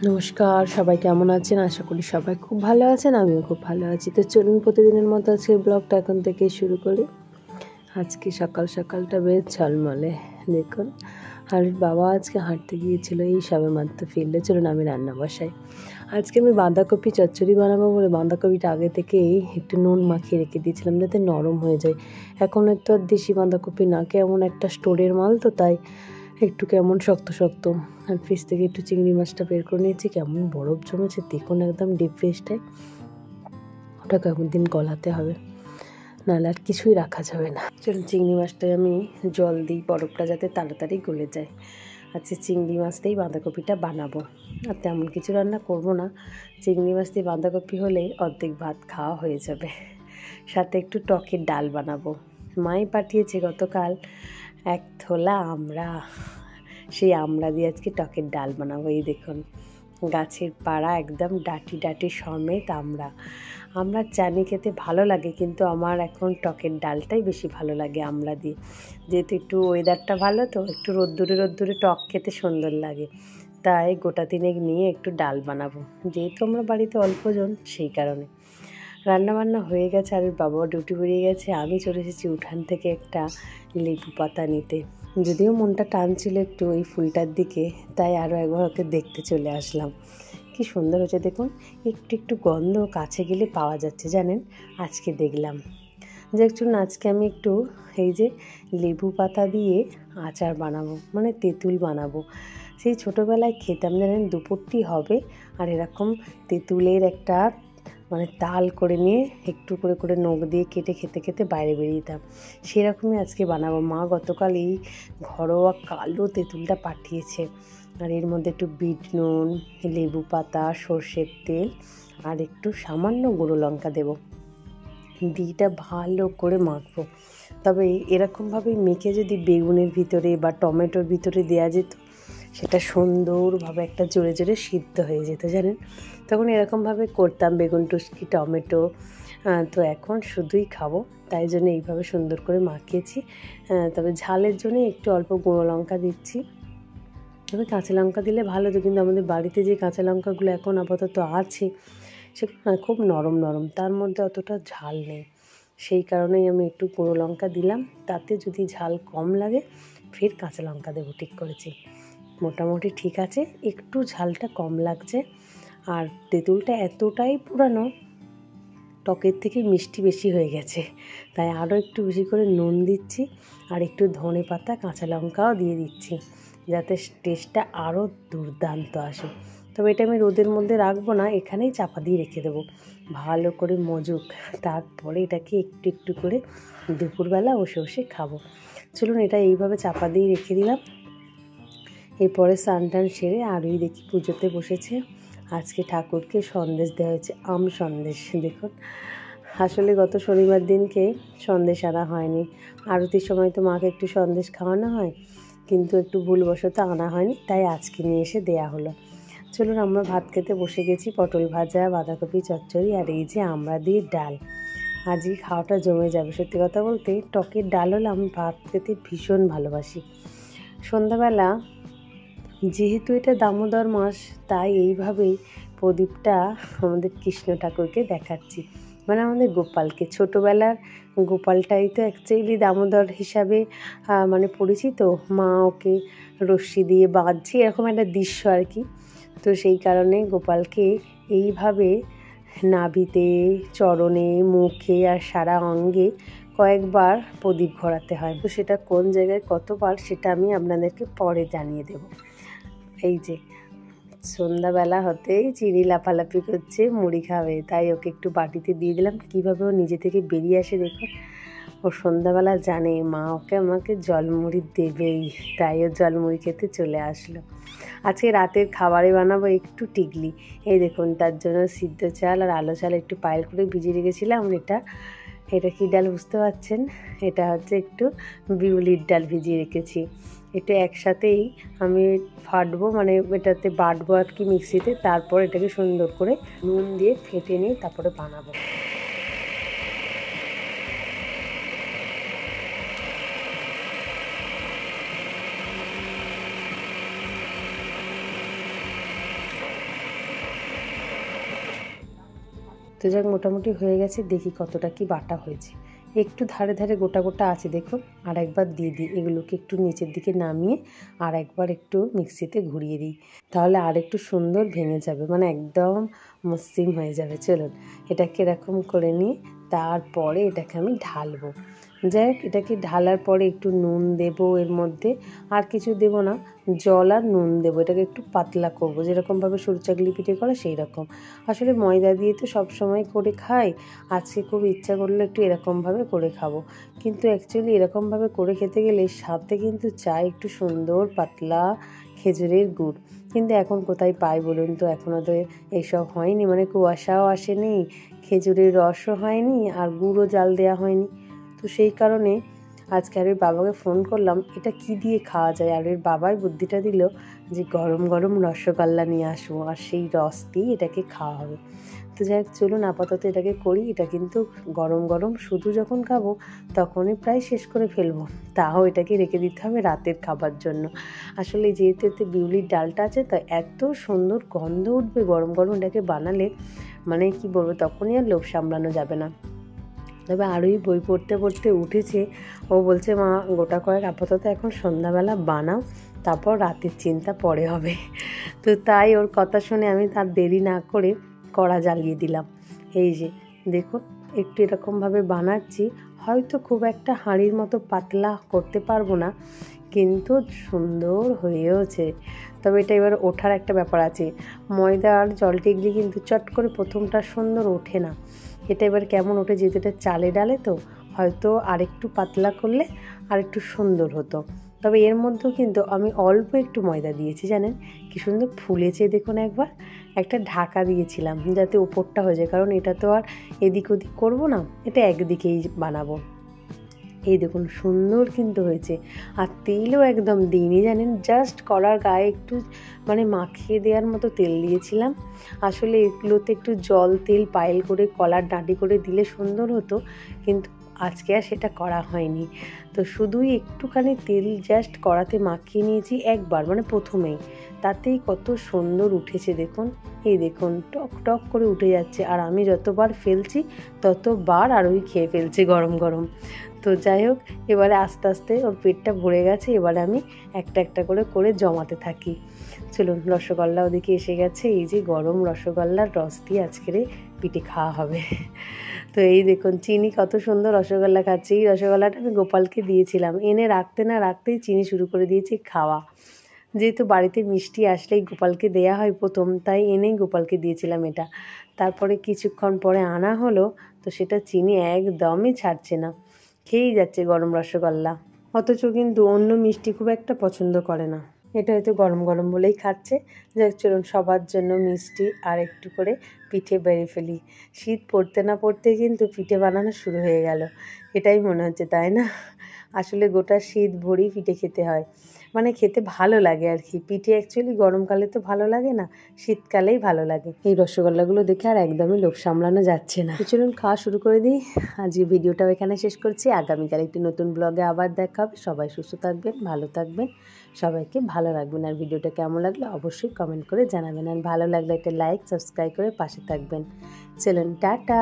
নমস্কার, সবাই কেমন আছেন? আশা করি সবাই খুব ভালো আছেন। আমিও খুব ভালো আছি। তো চলুন প্রতিদিনের মতো আজকের ব্লগটা এখন থেকেই শুরু করি। আজকে সকালটা বেশ ঝলমলে দেখুন। আর বাবা আজকে হাঁটতে গিয়েছিল, এই সবেমাত্র ফিরলো। চলুন আমি রান্না বসাই। আজকে আমি বাঁধাকপি চচ্চড়ি বানাবো বলে বাঁধাকপিটা আগে থেকেই একটু নুন মাখিয়ে রেখে দিয়েছিলাম যাতে নরম হয়ে যায়। এখন তো আর দেশি বাঁধাকপি না, কেমন একটা স্টোরের মাল, তো তাই একটু কেমন শক্ত শক্ত। আর ফ্রিজ থেকে একটু চিংড়ি মাছটা বের করে নিয়েছি, কেমন বরফ জমেছে দেখুন, একদম ডিপ ফ্রিজটায়। ওটা কেমন দিন গলাতে হবে, নাহলে আর কিছুই রাখা যাবে না। চলুন চিংড়ি মাছটায় আমি জল দিই, বরফটা যাতে তাড়াতাড়ি গলে যায়। আজকে চিংড়ি মাছ দিয়েই বাঁধাকপিটা বানাবো, আর তেমন কিছু রান্না করব না। চিংড়ি মাছ দিয়ে বাঁধাকপি হলে অর্ধেক ভাত খাওয়া হয়ে যাবে। সাথে একটু টকের ডাল বানাবো। মাই পাঠিয়েছে গতকাল এক থোলা আমড়া, সেই আমড়া দিয়ে আজকে টকের ডাল বানাবো। এই দেখুন, গাছের পাড়া একদম ডাঁটি ডাঁটি সমেত আমড়া। আমরা জানি খেতে ভালো লাগে, কিন্তু আমার এখন টকের ডালটাই বেশি ভালো লাগে আমড়া দিয়ে। যেহেতু একটু ওয়েদারটা ভালো, তো একটু রোদ্দুরে টক খেতে সুন্দর লাগে, তাই গোটা তিনেক নিয়ে একটু ডাল বানাবো। যেহেতু আমরা বাড়িতে অল্পজন, সেই কারণে রান্নাবান্না হয়ে গেছে। আর বাবা ডিউটি বেরিয়ে গেছে। আমি চলে এসেছি উঠান থেকে একটা লেবু পাতা নিতে। যদিও মনটা টানছিল একটু এই ফুলটার দিকে, তাই আরও একবার ওকে দেখতে চলে আসলাম। কি সুন্দর হয়েছে দেখুন, একটু একটু গন্ধ কাছে গেলে পাওয়া যাচ্ছে, জানেন। আজকে দেখলাম যে আজকে আমি একটু এই যে লেবু পাতা দিয়ে আচার বানাবো, মানে তেঁতুল বানাবো। সেই ছোটোবেলায় খেতাম, জানেন, দুপুরটি হবে আর এরকম তেঁতুলের একটা মানে তাল করে নিয়ে একটু করে করে নখ দিয়ে কেটে খেতে খেতে বাইরে বেরিয়ে যেতাম। সেরকমই আজকে বানাবো। মা গতকাল এই ঘরোয়া কালো তেঁতুলটা পাঠিয়েছে, আর এর মধ্যে একটু বিট নুন, লেবু পাতা, সর্ষের তেল আর একটু সামান্য গুঁড়ো লঙ্কা দেবো। দিটা ভালো করে মাখবো। তবে এরকমভাবেই মেখে যদি বেগুনের ভিতরে বা টমেটোর ভিতরে দেওয়া যেত, সেটা সুন্দরভাবে একটা জোরে জোরে সিদ্ধ হয়ে যেত, জানেন। তখন এরকমভাবে করতাম, বেগুন টুসকি, টমেটো। তো এখন শুধুই খাবো, তাই জন্য এইভাবে সুন্দর করে মাখিয়েছি। তবে ঝালের জন্য একটু অল্প গুঁড়ো লঙ্কা দিচ্ছি। তবে কাঁচা লঙ্কা দিলে ভালো তো, কিন্তু আমাদের বাড়িতে যে কাঁচা লঙ্কাগুলো এখন আপাতত আছে সেগুলো খুব নরম নরম, তার মধ্যে অতটা ঝাল নেই। সেই কারণেই আমি একটু গুঁড়ো লঙ্কা দিলাম। তাতে যদি ঝাল কম লাগে ফের কাঁচা লঙ্কা দেবো, ঠিক করেছি। মোটামুটি ঠিক আছে, একটু ঝালটা কম লাগছে। আর তেঁতুলটা এতটাই পুরানো, টকের থেকে মিষ্টি বেশি হয়ে গেছে, তাই আরও একটু বেশি করে নুন দিচ্ছি। আর একটু ধনে পাতা, কাঁচা লঙ্কাও দিয়ে দিচ্ছি, যাতে টেস্টটা আরও দুর্দান্ত আসে। তবে এটা আমি রোদের মধ্যে রাখবো না, এখানেই চাপা দিয়ে রেখে দেবো ভালো করে মজুক। তারপরে এটাকে একটু একটু করে দুপুরবেলা বসে বসে খাবো। চলুন এটা এইভাবে চাপা দিয়ে রেখে দিলাম। এরপরে স্নান টান সেরে আরই দেখি পুজোতে বসেছে। আজকে ঠাকুরকে সন্দেশ দেওয়া হয়েছে, আম সন্দেশ। দেখুন, আসলে গত শনিবার দিনকে সন্দেশ আনা হয়নি। আরতির সময় তো মাকে একটু সন্দেশ খাওয়ানো হয়, কিন্তু একটু ভুলবশত আনা হয়নি, তাই আজকে নিয়ে এসে দেয়া হলো। চলুন আমরা ভাত খেতে বসে গেছি। পটল ভাজা, বাঁধাকপি চচ্চড়ি আর এই যে আমড়া দিয়ে ডাল। আজকে খাওয়াটা জমে যাবে। সত্যি কথা বলতে টকের ডাল হলে আমি ভাত খেতে ভীষণ ভালোবাসি। সন্ধ্যাবেলা যেহেতু এটা দামোদর মাস, তাই এইভাবেই প্রদীপটা আমাদের কৃষ্ণ ঠাকুরকে দেখাচ্ছি, মানে আমাদের গোপালকে। ছোটোবেলার গোপালটাই তো অ্যাকচুয়ালি দামোদর হিসাবে মানে পরিচিত। মা ওকে রশ্মি দিয়ে বাঁধছে, এরকম একটা দৃশ্য আর কি। তো সেই কারণে গোপালকে এইভাবে নাভিতে, চরণে, মুখে আর সারা অঙ্গে কয়েকবার প্রদীপ ঘোরাতে হয়। তো সেটা কোন জায়গায় কতবার, সেটা আমি আপনাদেরকে পরে জানিয়ে দেব। এই যে সন্ধ্যাবেলা হতেই চিনি লাফালাফি করছে, মুড়ি খাবে, তাই ওকে একটু বাটিতে দিয়ে দিলাম। কীভাবে ও নিজে থেকে বেরিয়ে আসে দেখুন। ও সন্ধ্যাবেলা জানে মা ওকে আমাকে জলমুড়ি দেবেই, তাই ও জলমুড়ি খেতে চলে আসলো। আজকে রাতের খাবারে বানাবো একটু টিকলি। এই দেখুন, তার জন্য সিদ্ধ চাল আর আলো চাল একটু পাইল করে ভিজিয়ে রেখেছিলাম। এটা কী ডাল বুঝতে পারছেন? এটা হচ্ছে একটু বিউলির ডাল ভিজিয়ে রেখেছি। এটা একসাথেই আমি ফাটবো, মানে এটাতে বাটবো আর কি মিক্সিতে। তারপর এটাকে সুন্দর করে নুন দিয়ে ফেটে নিয়ে তারপরে বানাবো। তো যাক মোটামুটি হয়ে গেছে, দেখি কতটা কি বাটা হয়েছে। একটু ধারে ধারে গোটা গোটা আছে দেখুন। আর একবার দিয়ে দিই, এগুলোকে একটু নিচের দিকে নামিয়ে আর একবার একটু মিক্সিতে ঘুরিয়ে দিই, তাহলে আর একটু সুন্দর ভেঙে যাবে, মানে একদম মসৃণ হয়ে যাবে। চলুন এটাকে এরকম করে নিয়ে তারপরে এটাকে আমি ঢালবো। যাই হোক, এটাকে ঢালার পরে একটু নুন দেবো এর মধ্যে, আর কিছু দেবো না, জল আর নুন দেবো। এটাকে একটু পাতলা করবো, যেরকমভাবে সরু চাকলি পিঠে করে সেই রকম। আসলে ময়দা দিয়ে তো সবসময় করে খাই, আজকে খুব ইচ্ছা করলে একটু এরকমভাবে করে খাবো। কিন্তু অ্যাকচুয়ালি এরকমভাবে করে খেতে গেলে সাথে কিন্তু চাই একটু সুন্দর পাতলা খেজুরের গুড়। কিন্তু এখন কোথায় পাই বলুন তো, এখনও তো এইসব হয়নি, মানে কুয়াশাও আসেনি, খেজুরের রসও হয়নি, আর গুড়ও জাল দেওয়া হয়নি। তো সেই কারণে আজকে আর ওর বাবাকে ফোন করলাম এটা কি দিয়ে খাওয়া যায়, আর ওর বাবাই বুদ্ধিটা দিল যে গরম গরম রসগোল্লা নিয়ে আসবো, আর সেই রস দিয়ে এটাকে খাওয়া হবে। তো যাই হোক, চলুন আপাতত এটাকে করি। এটা কিন্তু গরম গরম শুধু যখন খাবো তখনই প্রায় শেষ করে ফেলবো, তাও এটাকে রেখে দিতে হবে রাতের খাবার জন্য। আসলে যেহেতু এতে বিউলির ডালটা আছে, তাই এত সুন্দর গন্ধ উঠবে গরম গরম এটাকে বানালে, মানে কি বলবো, তখনই আর লোভ সামলানো যাবে না। তবে আরোই বই পড়তে পড়তে উঠেছে, ও বলছে মা গোটা কয়েক আপাতত এখন সন্ধ্যাবেলা বানাও, তারপর রাতের চিন্তা পরে হবে। তো তাই ওর কথা শুনে আমি তার দেরি না করে কড়া জ্বালিয়ে দিলাম। এই যে দেখুন, একটু এরকমভাবে বানাচ্ছি, হয়তো খুব একটা হাঁড়ির মতো পাতলা করতে পারবো না, কিন্তু সুন্দর হয়েওছে। তবে এটা এবার ওঠার একটা ব্যাপার আছে, ময়দা আর জল টিকলে কিন্তু চট করে প্রথমটা সুন্দর ওঠে না। এটা এবার কেমন ওঠে, যেহেতু এটা চালে ডালে তো হয়তো আরেকটু পাতলা করলে আর একটু সুন্দর হতো। তবে এর মধ্যেও কিন্তু আমি অল্প একটু ময়দা দিয়েছি, জানেন কি সুন্দর ফুলেছে দেখুন। একবার একটা ঢাকা দিয়েছিলাম যাতে উপরটা হয়ে যায়, কারণ এটা তো আর এদিক ওদিক করবো না, এটা একদিকেই বানাবো। এই দেখুন সুন্দর কিন্তু হয়েছে, আর তেলও একদম দিইনি জানেন, জাস্ট কড়ার গায়ে একটু মানে মাখিয়ে দেওয়ার মতো তেল দিয়েছিলাম। আসলে এগুলোতে একটু জল তেল পাইল করে কলার ডাঁটি করে দিলে সুন্দর হতো, কিন্তু আজকে আর সেটা করা হয়নি। তো শুধুই একটুখানি তেল জাস্ট কড়াতে মাখিয়ে নিয়েছি একবার, মানে প্রথমেই, তাতেই কত সুন্দর উঠেছে দেখুন। এই দেখুন টক টক করে উঠে যাচ্ছে, আর আমি যতবার ফেলছি ততবার আর ওই খেয়ে ফেলছে গরম গরম। তো যাই হোক, এবারে আস্তে আস্তে ওর পেটটা ভরে গেছে, এবারে আমি একটা একটা করে করে জমাতে থাকি। চলুন, রসগোল্লা ওদিকে এসে গেছে, এই যে গরম রসগোল্লার রস দিয়ে আজকের পিঠে খাওয়া হবে। তো এই দেখুন চিনি কত সুন্দর রসগোল্লা খাচ্ছে। এই রসগোল্লাটা আমি গোপালকে দিয়েছিলাম, এনে রাখতে না রাখতেই চিনি শুরু করে দিয়েছি খাওয়া। যেহেতু বাড়িতে মিষ্টি আসলেই গোপালকে দেয়া হয় প্রথম, তাই এনেই গোপালকে দিয়েছিলাম এটা। তারপরে কিছুক্ষণ পরে আনা হলো, তো সেটা চিনি একদমই ছাড়ছে না, খেয়েই যাচ্ছে গরম রসগোল্লা। অথচ কিন্তু অন্য মিষ্টি খুব একটা পছন্দ করে না, এটা হয়তো গরম গরম বলেই খাচ্ছে। যাক চলুন, সবার জন্য মিষ্টি আর একটু করে পিঠে বেড়ে ফেলি। শীত পড়তে না পড়তে কিন্তু পিঠে বানানো শুরু হয়ে গেল, এটাই মনে হচ্ছে, তাই না? আসলে গোটা শীত ভরি পিঠে খেতে হয়, মানে খেতে ভালো লাগে আর কি। পিঠে অ্যাকচুয়ালি গরমকালে তো ভালো লাগে না, শীতকালেই ভালো লাগে। এই রসগোল্লাগুলো দেখে আর একদমই লোভ সামলানো যাচ্ছে না। চলুন খাওয়া শুরু করে দিই। আজকে ভিডিওটাও এখানে শেষ করছি, আগামীকাল একটি নতুন ব্লগে আবার দেখা হবে। সবাই সুস্থ থাকবেন, ভালো থাকবেন, সবাইকে ভালো রাখবেন। আর ভিডিওটা কেমন লাগলো অবশ্যই কমেন্ট করে জানাবেন, আর ভালো লাগলে একটা লাইক সাবস্ক্রাইব করে পাশে থাকবেন। চলুন টাটা।